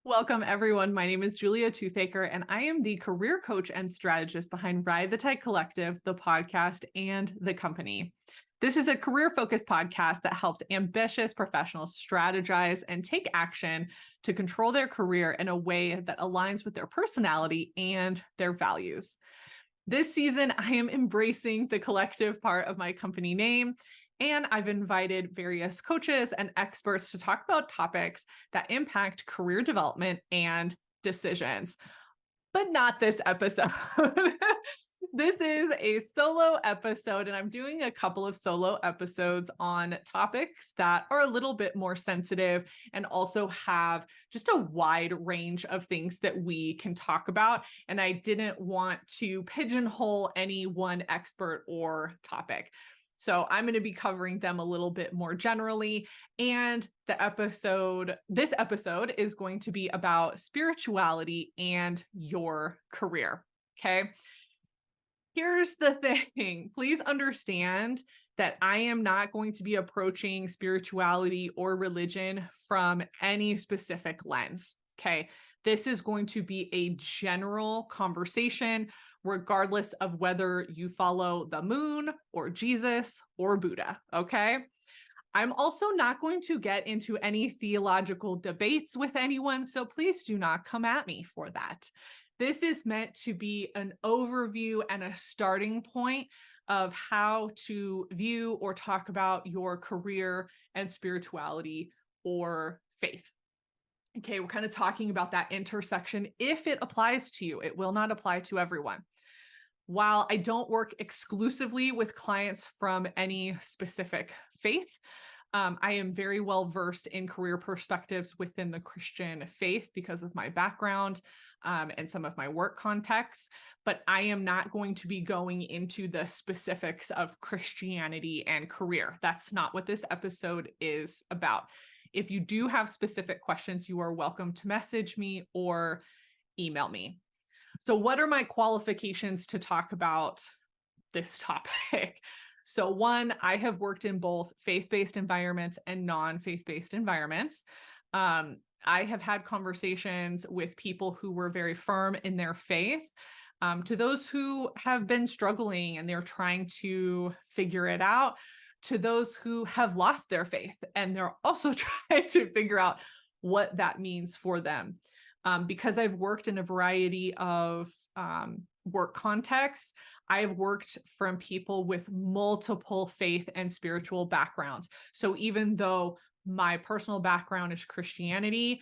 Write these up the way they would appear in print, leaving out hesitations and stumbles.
Welcome, everyone. My name is Julia Toothaker, and I am the career coach and strategist behind Ride the Tide Collective, the podcast, and the company. This is a career-focused podcast that helps ambitious professionals strategize and take action to control their career in a way that aligns with their personality and their values. This season, I am embracing the collective part of my company name, and I've invited various coaches and experts to talk about topics that impact career development and decisions. But not this episode. This is a solo episode, and I'm doing a couple of solo episodes on topics that are a little bit more sensitive and also have just a wide range of things that we can talk about. And I didn't want to pigeonhole any one expert or topic. So I'm going to be covering them a little bit more generally. And this episode is going to be about spirituality and your career. Okay. Here's the thing. Please understand that I am not going to be approaching spirituality or religion from any specific lens. Okay. This is going to be a general conversation, regardless of whether you follow the moon or Jesus or Buddha. Okay. I'm also not going to get into any theological debates with anyone, so please do not come at me for that. This is meant to be an overview and a starting point of how to view or talk about your career and spirituality or faith. Okay, we're kind of talking about that intersection if it applies to you. It will not apply to everyone. While I don't work exclusively with clients from any specific faith, I am very well versed in career perspectives within the Christian faith because of my background and some of my work contexts, but I am not going to be going into the specifics of Christianity and career. That's not what this episode is about. If you do have specific questions, you are welcome to message me or email me. So what are my qualifications to talk about this topic? So one, I have worked in both faith-based environments and non-faith-based environments. I have had conversations with people who were very firm in their faith, to those who have been struggling and they're trying to figure it out, to those who have lost their faith and they're also trying to figure out what that means for them. Because I've worked in a variety of work contexts, I've worked from people with multiple faith and spiritual backgrounds. So even though my personal background is Christianity,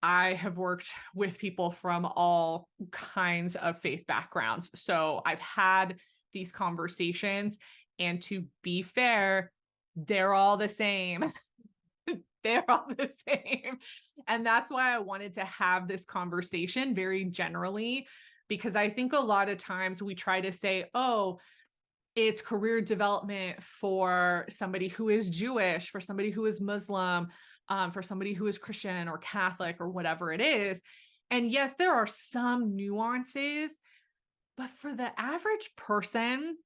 I have worked with people from all kinds of faith backgrounds. So I've had these conversations, and to be fair, they're all the same. They're all the same. And that's why I wanted to have this conversation very generally, because I think a lot of times we try to say, oh, it's career development for somebody who is Jewish, for somebody who is Muslim, for somebody who is Christian or Catholic or whatever it is. And yes, there are some nuances, but for the average person,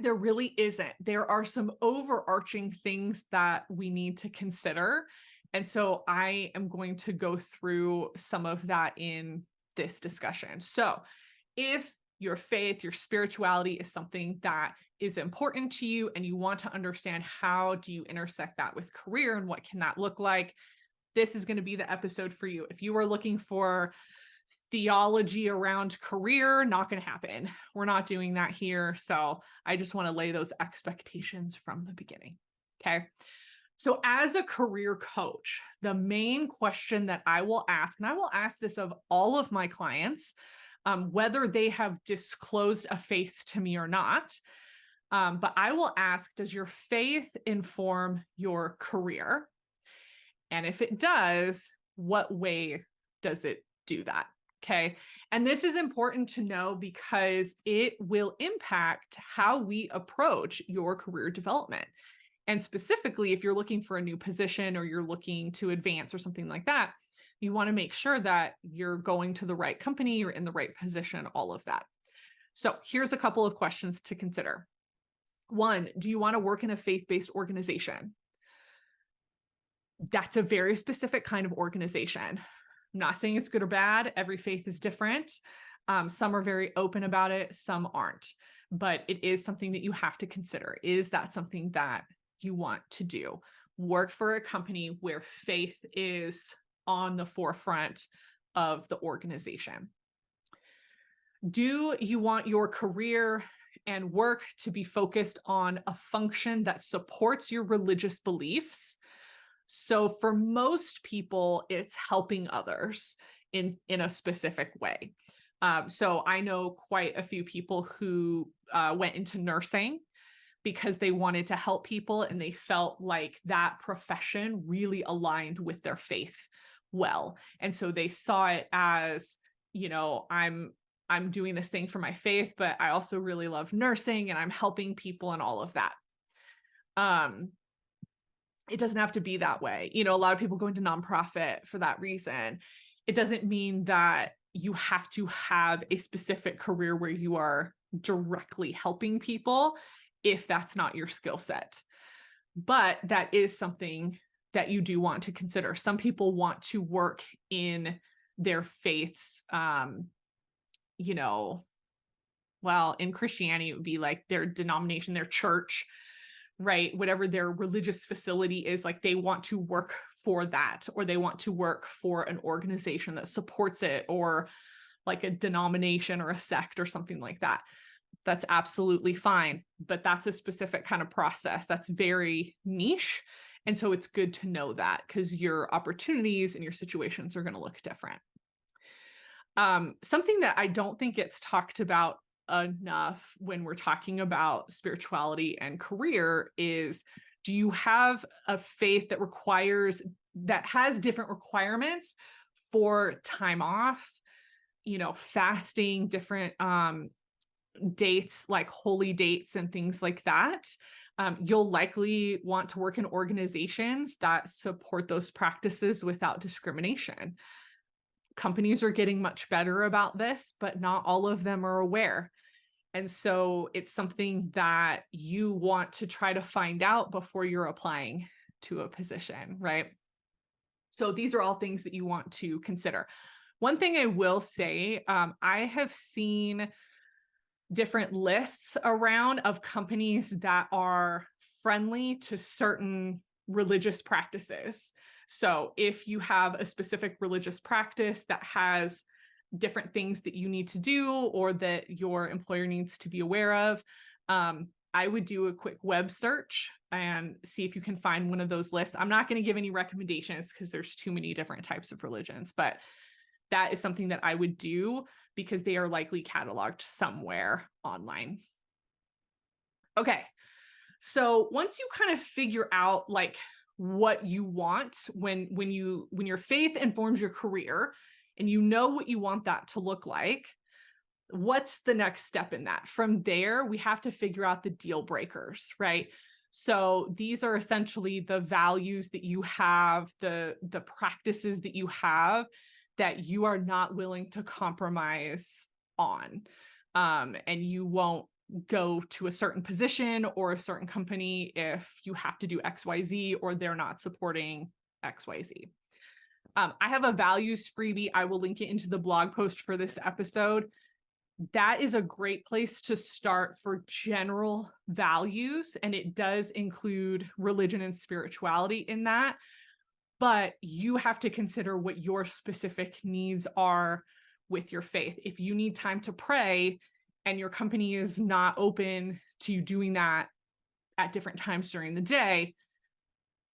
there really isn't. There are some overarching things that we need to consider. And so I am going to go through some of that in this discussion. So if your faith, your spirituality is something that is important to you and you want to understand how do you intersect that with career and what can that look like, this is going to be the episode for you. If you are looking for theology around career, not going to happen. We're not doing that here. So I just want to lay those expectations from the beginning. Okay. So as a career coach, the main question that I will ask, and I will ask this of all of my clients, whether they have disclosed a faith to me or not, but I will ask, does your faith inform your career? And if it does, what way does it do that? Okay. And this is important to know because it will impact how we approach your career development. And specifically, if you're looking for a new position or you're looking to advance or something like that, you want to make sure that you're going to the right company, you're in the right position, all of that. So here's a couple of questions to consider. One, do you want to work in a faith-based organization? That's a very specific kind of organization. I'm not saying it's good or bad. Every faith is different. Some are very open about it, some aren't. But it is something that you have to consider. Is that something that you want to do? Work for a company where faith is on the forefront of the organization. Do you want your career and work to be focused on a function that supports your religious beliefs? So for most people, it's helping others in a specific way. So I know quite a few people who went into nursing because they wanted to help people and they felt like that profession really aligned with their faith well. And so they saw it as, I'm doing this thing for my faith, but I also really love nursing and I'm helping people and all of that. It doesn't have to be that way. A lot of people go into nonprofit for that reason. It doesn't mean that you have to have a specific career where you are directly helping people if that's not your skill set. But that is something that you do want to consider. Some people want to work in their faiths, in Christianity, it would be like their denomination, their church, right? Whatever their religious facility is, like they want to work for that, or they want to work for an organization that supports it, or like a denomination or a sect or something like that. That's absolutely fine. But that's a specific kind of process that's very niche. And so it's good to know that because your opportunities and your situations are going to look different. Something that I don't think gets talked about enough when we're talking about spirituality and career is, do you have a faith that has different requirements for time off, fasting, different dates like holy dates and things like that? You'll likely want to work in organizations that support those practices without discrimination. Companies are getting much better about this, but not all of them are aware. And so it's something that you want to try to find out before you're applying to a position, right? So these are all things that you want to consider. One thing I will say, I have seen different lists around of companies that are friendly to certain religious practices. So if you have a specific religious practice that has different things that you need to do or that your employer needs to be aware of, I would do a quick web search and see if you can find one of those lists. I'm not going to give any recommendations because there's too many different types of religions, but that is something that I would do because they are likely cataloged somewhere online. Okay. So once you kind of figure out like what you want when your faith informs your career and you know what you want that to look like, what's the next step in that? From there, we have to figure out the deal breakers, right? So these are essentially the values that you have, the practices that you have that you are not willing to compromise on. And you won't go to a certain position or a certain company if you have to do XYZ or they're not supporting XYZ. I have a values freebie. I will link it into the blog post for this episode. That is a great place to start for general values. And it does include religion and spirituality in that. But you have to consider what your specific needs are with your faith. If you need time to pray and your company is not open to you doing that at different times during the day,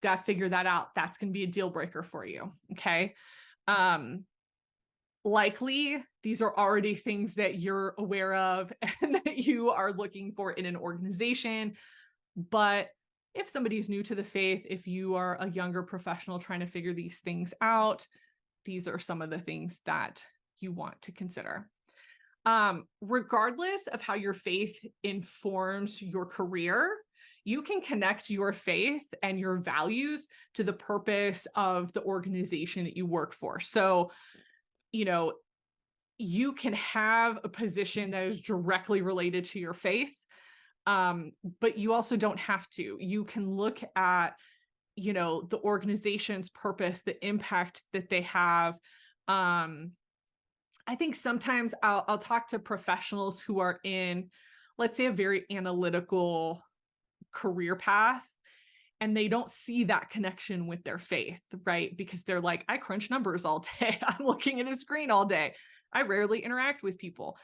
got to figure that out. That's going to be a deal breaker for you. Okay. Likely these are already things that you're aware of and that you are looking for in an organization. But if somebody's new to the faith, if you are a younger professional trying to figure these things out, these are some of the things that you want to consider. Regardless of how your faith informs your career, you can connect your faith and your values to the purpose of the organization that you work for. So, you can have a position that is directly related to your faith, but you also don't have to. You can look at, the organization's purpose, the impact that they have, I think sometimes I'll talk to professionals who are in, let's say, a very analytical career path, and they don't see that connection with their faith, right? Because they're like, I crunch numbers all day. I'm looking at a screen all day. I rarely interact with people.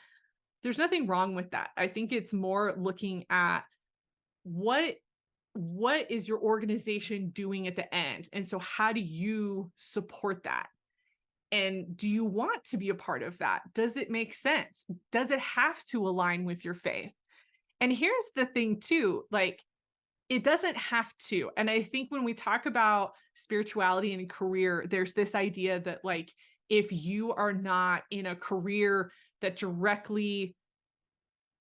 There's nothing wrong with that. I think it's more looking at what is your organization doing at the end? And so how do you support that? And do you want to be a part of that? Does it make sense? Does it have to align with your faith? And here's the thing too, like, it doesn't have to. And I think when we talk about spirituality and career, there's this idea that, like, if you are not in a career that directly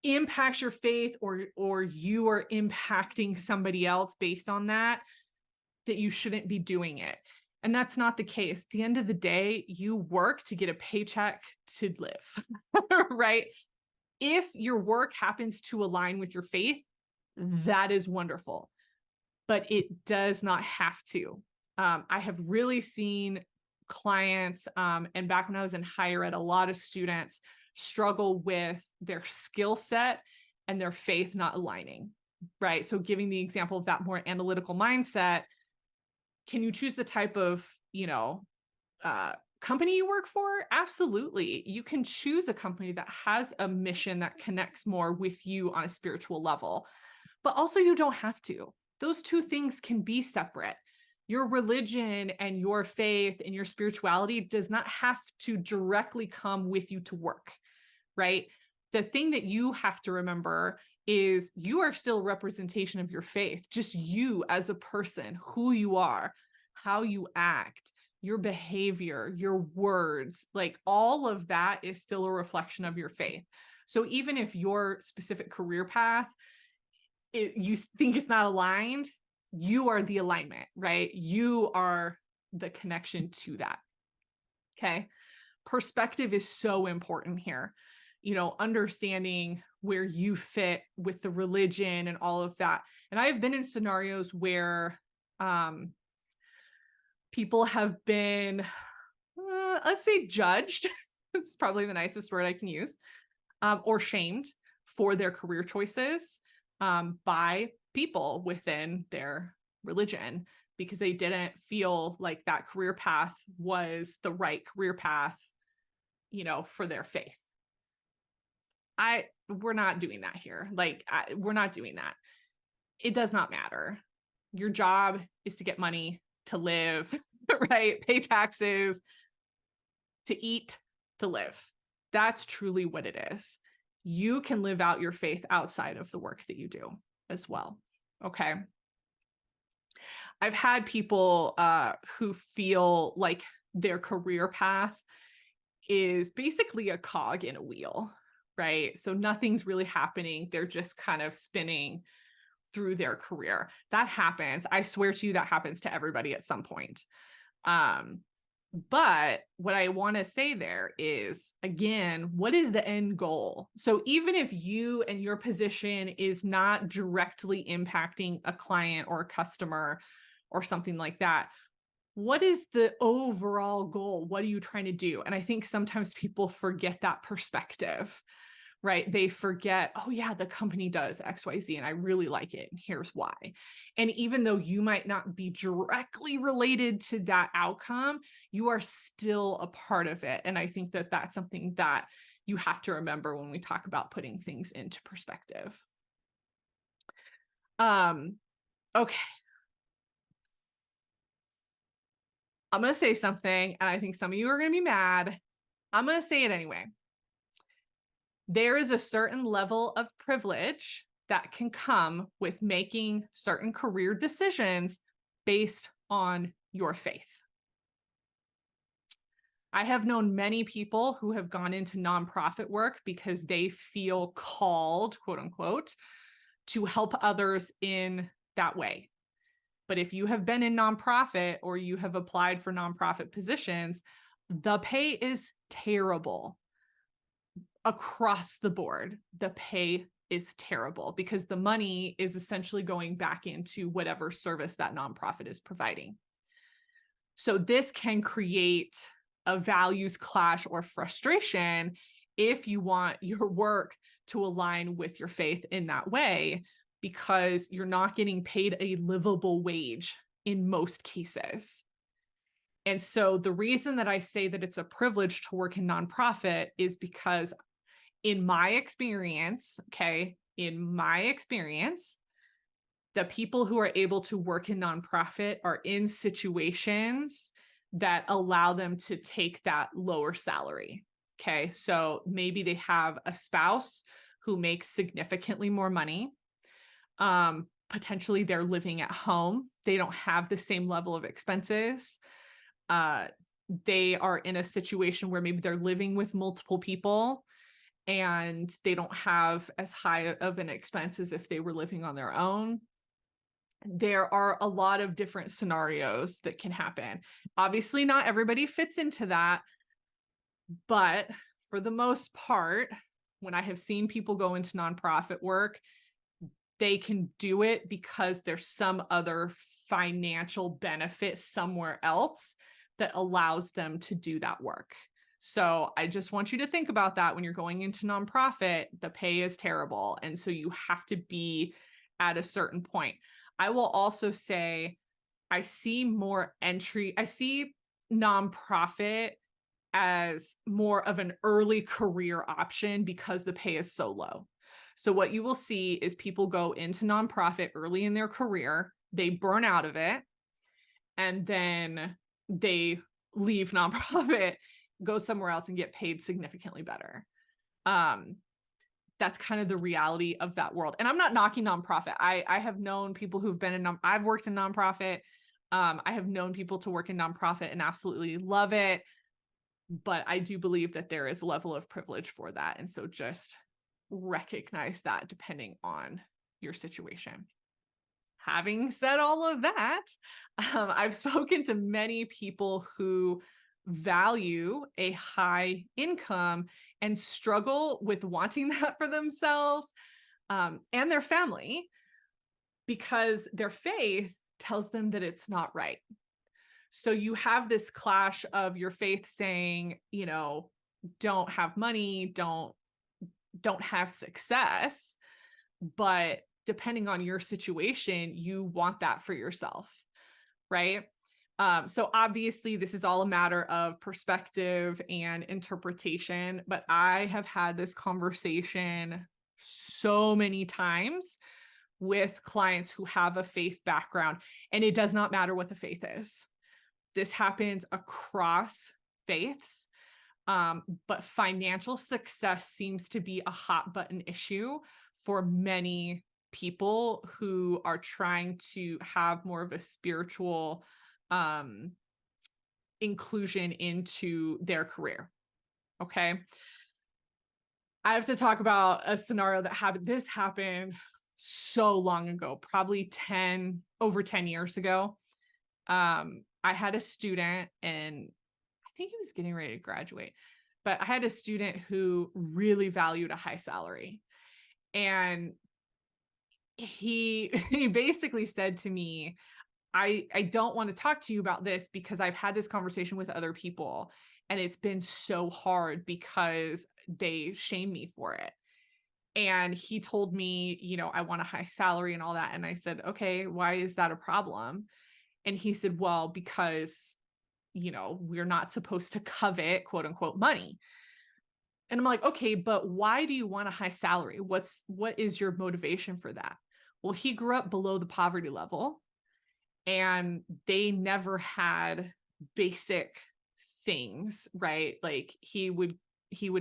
impacts your faith, or you are impacting somebody else based on that, that you shouldn't be doing it. And that's not the case. At the end of the day, you work to get a paycheck to live, right? If your work happens to align with your faith, that is wonderful, but it does not have to. I have really seen clients, and back when I was in higher ed, a lot of students struggle with their skill set and their faith not aligning, right? So giving the example of that more analytical mindset, can you choose the type of, company you work for? Absolutely. You can choose a company that has a mission that connects more with you on a spiritual level, but also you don't have to. Those two things can be separate. Your religion and your faith and your spirituality does not have to directly come with you to work, right? The thing that you have to remember is you are still a representation of your faith, just you as a person, who you are, how you act, your behavior, your words, like all of that is still a reflection of your faith. So even if your specific career path, you think it's not aligned, you are the alignment, right? You are the connection to that. Okay. Perspective is so important here. Understanding where you fit with the religion and all of that. And I have been in scenarios where people have been, let's say, judged. It's probably the nicest word I can use, or shamed for their career choices by people within their religion, because they didn't feel like that career path was the right career path, for their faith. We're not doing that here. We're not doing that. It does not matter. Your job is to get money, to live, right? Pay taxes, to eat, to live. That's truly what it is. You can live out your faith outside of the work that you do as well. Okay. I've had people who feel like their career path is basically a cog in a wheel, right? So nothing's really happening. They're just kind of spinning through their career. That happens. I swear to you, that happens to everybody at some point. But what I want to say there is, again, what is the end goal? So even if you and your position is not directly impacting a client or a customer or something like that, what is the overall goal? What are you trying to do? And I think sometimes people forget that perspective, right? They forget, oh yeah, the company does XYZ and I really like it. And here's why. And even though you might not be directly related to that outcome, you are still a part of it. And I think that that's something that you have to remember when we talk about putting things into perspective. Okay. I'm going to say something, and I think some of you are going to be mad. I'm going to say it anyway. There is a certain level of privilege that can come with making certain career decisions based on your faith. I have known many people who have gone into nonprofit work because they feel called, quote unquote, to help others in that way. But if you have been in nonprofit or you have applied for nonprofit positions, the pay is terrible. Across the board, the pay is terrible because the money is essentially going back into whatever service that nonprofit is providing. So this can create a values clash or frustration if you want your work to align with your faith in that way, because you're not getting paid a livable wage in most cases. And so the reason that I say that it's a privilege to work in nonprofit is because in my experience, the people who are able to work in nonprofit are in situations that allow them to take that lower salary. Okay. So maybe they have a spouse who makes significantly more money. Potentially they're living at home. They don't have the same level of expenses. They are in a situation where maybe they're living with multiple people and they don't have as high of an expense as if they were living on their own. There are a lot of different scenarios that can happen. Obviously, not everybody fits into that, but for the most part, when I have seen people go into nonprofit work, they can do it because there's some other financial benefit somewhere else that allows them to do that work. So I just want you to think about that when you're going into nonprofit. The pay is terrible. And so you have to be at a certain point. I will also say I see nonprofit as more of an early career option because the pay is so low. So what you will see is people go into nonprofit early in their career, they burn out of it, and then they leave nonprofit, go somewhere else and get paid significantly better. That's kind of the reality of that world. And I'm not knocking nonprofit. I have known people who've been I've worked in nonprofit. I have known people to work in nonprofit and absolutely love it. But I do believe that there is a level of privilege for that. And so just recognize that depending on your situation. Having said all of that, I've spoken to many people who value a high income and struggle with wanting that for themselves and their family because their faith tells them that it's not right. So you have this clash of your faith saying, don't have money, don't have success, but depending on your situation, you want that for yourself, right? So obviously this is all a matter of perspective and interpretation, but I have had this conversation so many times with clients who have a faith background, and it does not matter what the faith is. This happens across faiths, but financial success seems to be a hot button issue for many people who are trying to have more of a spiritual inclusion into their career. Okay. I have to talk about a scenario that happened. This happened so long ago, probably over 10 years ago. I had a student and I think he was getting ready to graduate, but I had a student who really valued a high salary. And he basically said to me, I don't want to talk to you about this because I've had this conversation with other people and it's been so hard because they shame me for it. And he told me, I want a high salary and all that. And I said, okay, why is that a problem? And he said, well, because, we're not supposed to covet, quote unquote, money. And I'm like, okay, but why do you want a high salary? What is your motivation for that? Well, he grew up below the poverty level and they never had basic things, right? Like he would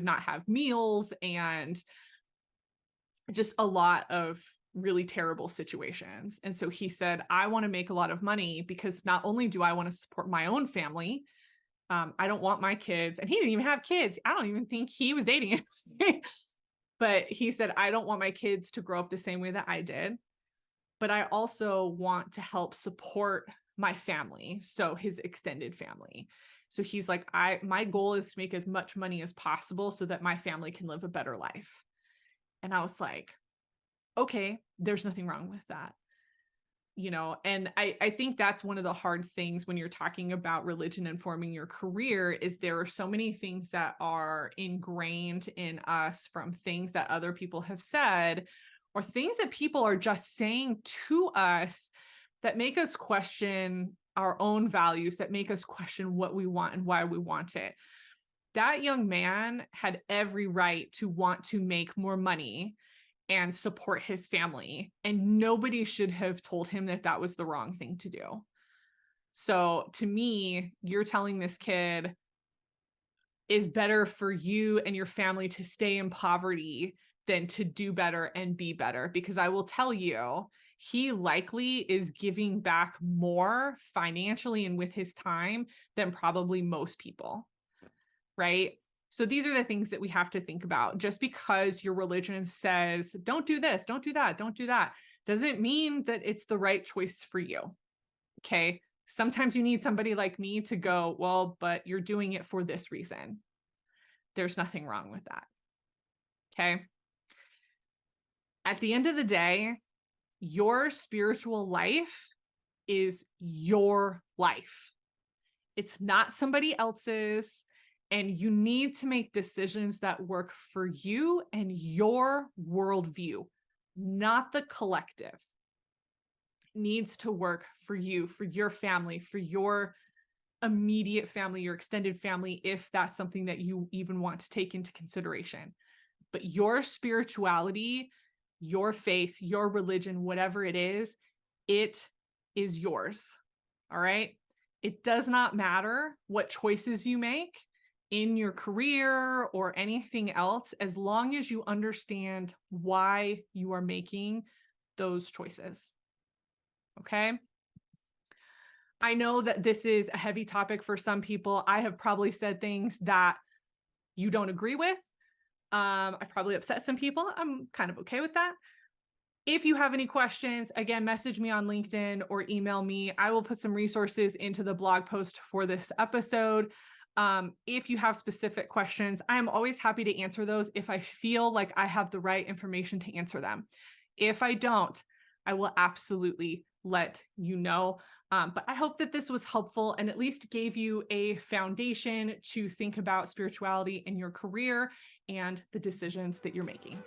not have meals and just a lot of really terrible situations. And so he said, I want to make a lot of money because not only do I want to support my own family, I don't want my kids, and he didn't even have kids. I don't even think he was dating it. But he said, I don't want my kids to grow up the same way that I did. But I also want to help support my family. So his extended family. So he's like, my goal is to make as much money as possible so that my family can live a better life. And I was like, okay, there's nothing wrong with that. And I think that's one of the hard things when you're talking about religion informing your career is there are so many things that are ingrained in us from things that other people have said or things that people are just saying to us that make us question our own values, that make us question what we want and why we want it. That young man had every right to want to make more money and support his family. And nobody should have told him that that was the wrong thing to do. So to me, you're telling this kid is better for you and your family to stay in poverty than to do better and be better. Because I will tell you, he likely is giving back more financially and with his time than probably most people, right? So these are the things that we have to think about. Just because your religion says, don't do this, don't do that, don't do that, doesn't mean that it's the right choice for you. Okay. Sometimes you need somebody like me to go, well, but you're doing it for this reason. There's nothing wrong with that. Okay. At the end of the day, your spiritual life is your life. It's not somebody else's. And you need to make decisions that work for you and your worldview, not the collective. It needs to work for you, for your family, for your immediate family, your extended family, if that's something that you even want to take into consideration. But your spirituality, your faith, your religion, whatever it is yours. All right. It does not matter what choices you make in your career or anything else, as long as you understand why you are making those choices. Okay. I know that this is a heavy topic for some people. I have probably said things that you don't agree with. I've probably upset some people. I'm kind of okay with that. If you have any questions, again, message me on LinkedIn or email me. I will put some resources into the blog post for this episode. If you have specific questions, I am always happy to answer those if I feel like I have the right information to answer them. If I don't, I will absolutely let you know. But I hope that this was helpful and at least gave you a foundation to think about spirituality in your career and the decisions that you're making.